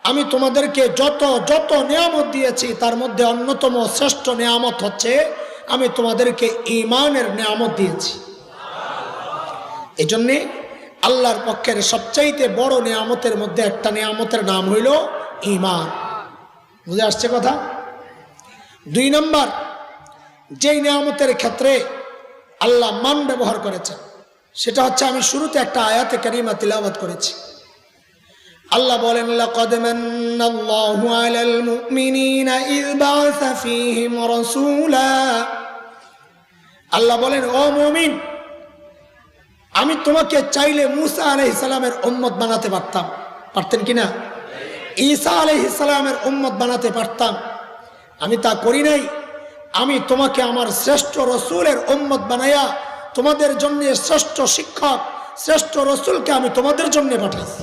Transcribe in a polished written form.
আমি তোমাদেরকে যত যত নিয়ামত দিয়েছি তার মধ্যে অন্যতম শ্রেষ্ঠ নিয়ামত হচ্ছে আমি তোমাদেরকে ঈমানের নিয়ামত দিয়েছি। এজন্যে আল্লাহর পক্ষের সবচাইতে বড় নিয়ামতের মধ্যে একটা নিয়ামতের নাম হইল ঈমান। বুঝে আসছে কথা? 2 নম্বর যেই নিয়ামতের ক্ষেত্রে আল্লাহ মান ব্যবহার করেছেন সেটা হচ্ছে আমি শুরুতে একটা আয়াতে কারিমা তিলাওয়াত করেছি। আল্লাহ বলেন লাকাদ মান্নাল্লাহু আলাল মুমিনিনা ইয বা'আসা ফীহিম রাসূলা। আল্লাহ বলেন, ও মুমিন, আমি তোমাকে চাইলে মুসা আলাইহিস সালামের উম্মত বানাতে পারতাম। পারতেন কিনা? ঈসা আলাইহিস সালামের উম্মত বানাতে পারতাম। আমি তা করি নাই। আমি তোমাকে আমার শ্রেষ্ঠ রসুলের উম্মত বানাইয়া তোমাদের জন্য শ্রেষ্ঠ শিক্ষক, শ্রেষ্ঠ রসুলকে আমি তোমাদের জন্য পাঠাইছি।